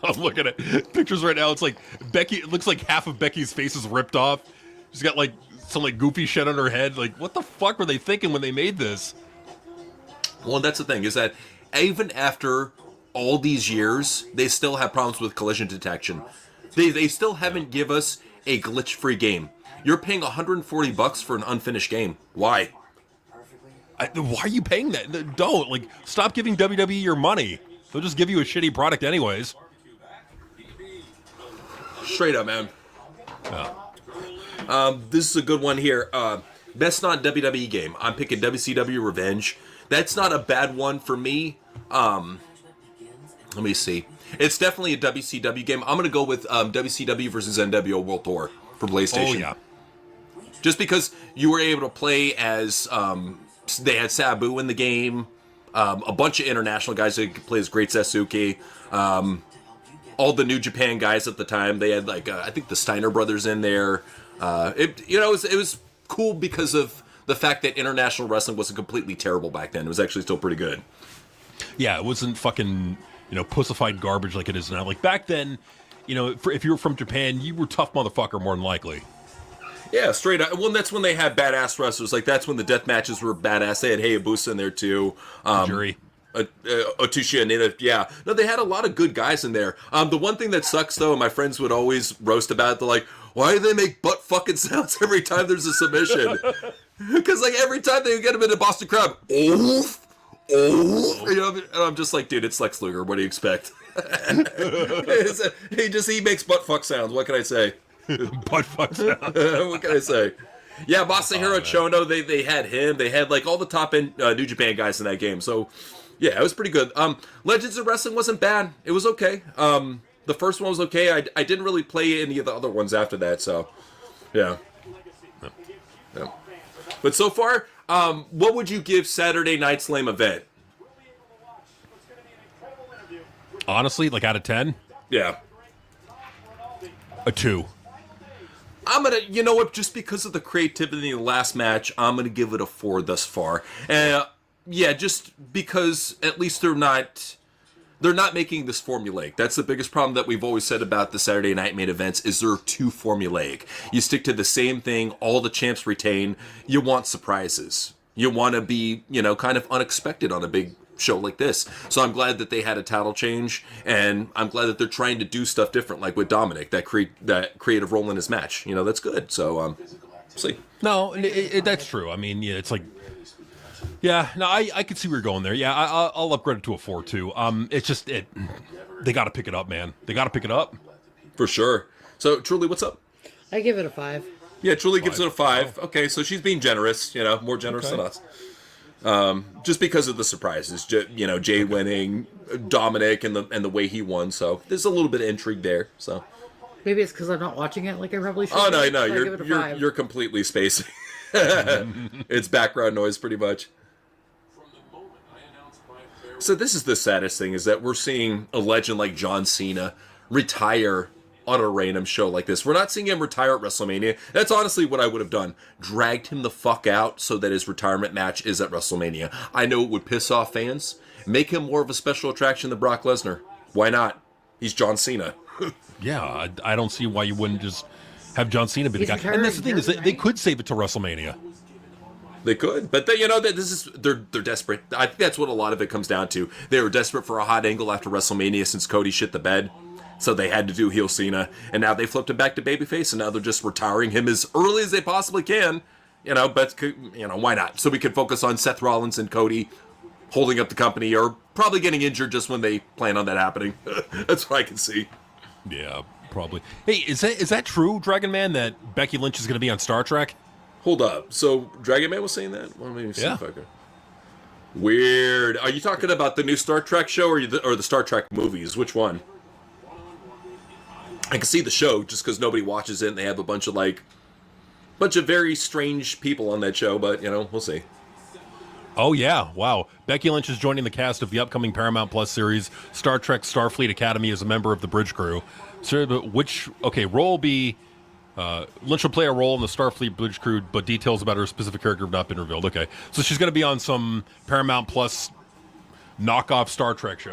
I'm looking at pictures right now. It's like Becky. It looks like half of Becky's face is ripped off. She's got like some like goofy shit on her head. Like, what the fuck were they thinking when they made this? Well, that's the thing is that even after all these years, they still have problems with collision detection. They still haven't give us a glitch-free game. You're paying $140 for an unfinished game. Why? Why are you paying that? Don't stop giving WWE your money. They'll just give you a shitty product anyways. Straight up, man. Yeah. This is a good one here. Best not WWE game. I'm picking WCW Revenge. That's not a bad one for me. Let me see. It's definitely a WCW game. I'm going to go with WCW versus NWO World Tour for PlayStation. Oh, yeah. Just because you were able to play as... they had Sabu in the game. A bunch of international guys that could play as Great Sasuke. All the New Japan guys at the time. They had I think the Steiner brothers in there. It was cool because of the fact that international wrestling wasn't completely terrible back then. It was actually still pretty good. Yeah, it wasn't fucking pussified garbage like it is now. Like back then, if you were from Japan, you were a tough motherfucker more than likely. Yeah, straight up. Well, that's when they had badass wrestlers. Like that's when the death matches were badass. They had Hayabusa in there too. Jury. Otushi Anita, yeah. No, they had a lot of good guys in there. The one thing that sucks, though, and my friends would always roast about it, they're like, why do they make butt fucking sounds every time there's a submission? Because, every time they get him in a Boston Crab, oof, oof. And I'm just like, dude, it's Lex Luger. What do you expect? He makes butt fuck sounds. What can I say? Butt fuck sound. What can I say? Yeah, Masahiro Chono, they had him. They had all the top end New Japan guys in that game. So, yeah, it was pretty good. Legends of Wrestling wasn't bad. It was okay. The first one was okay. I didn't really play any of the other ones after that. So, yeah. But so far, what would you give Saturday Night Slam event? Honestly, out of 10, Yeah. a 2. I'm going to, you know what, just because of the creativity in the last match, I'm going to give it a 4 thus far. Yeah, just because at least they're not making this formulaic. That's the biggest problem that we've always said about the Saturday Night main events is they're too formulaic. You stick to the same thing, all the champs retain. You want surprises. You want to be, kind of unexpected on a big show like this. So I'm glad that they had a title change, and I'm glad that they're trying to do stuff different, like with Dominic, that creative role in his match. You know, that's good. So see. No, that's true. I mean, yeah, it's like, yeah, no, I could see where you're going there. Yeah, I'll upgrade it to a 4 too. It's just they got to pick it up, man. They got to pick it up For sure. So, Truly, what's up? I give it a 5. Yeah, Truly gives it a 5. Okay, so she's being generous, you know, more generous than us. Just because of the surprises, you know, Jay winning, Dominic, and the way he won. So there's a little bit of intrigue there. So Maybe it's because I'm not watching it like I probably should. no, so I give it a you're 5. you're completely spacing. It's background noise, pretty much. So this is the saddest thing, is that we're seeing a legend like John Cena retire on a random show like this. We're not seeing him retire at WrestleMania. That's honestly what I would have done. Dragged him the fuck out so that his retirement match is at WrestleMania. I know it would piss off fans. Make him more of a special attraction than Brock Lesnar. Why not? He's John Cena. Yeah, I don't see why you wouldn't just have John Cena be the He's guy. And that's the thing, is retiring, they right? could save it to WrestleMania. They could, but you know that they're desperate. I think that's what a lot of it comes down to. They were desperate for a hot angle after WrestleMania since Cody shit the bed, so they had to do heel Cena, and now they flipped him back to babyface, and now they're just retiring him as early as they possibly can. You know, but you know, why not? So we can focus on Seth Rollins and Cody holding up the company, or probably getting injured just when they plan on that happening. That's what I can see. Yeah, probably. Hey, is that true, Dragon Man, that Becky Lynch is going to be on Star Trek? Hold up. So Dragon Man was saying that? Well, let me see Yeah. if I can. Weird. Are you talking about the new Star Trek show, or the Star Trek movies? Which one? I can see the show just because nobody watches it, and they have a bunch of very strange people on that show. But you know, we'll see. Oh, yeah. Wow. Becky Lynch is joining the cast of the upcoming Paramount Plus series, Star Trek Starfleet Academy, as a member of the bridge crew. So, but role will be... Lynch will play a role in the Starfleet bridge crew, but details about her specific character have not been revealed. Okay. So she's going to be on some Paramount Plus knockoff Star Trek show.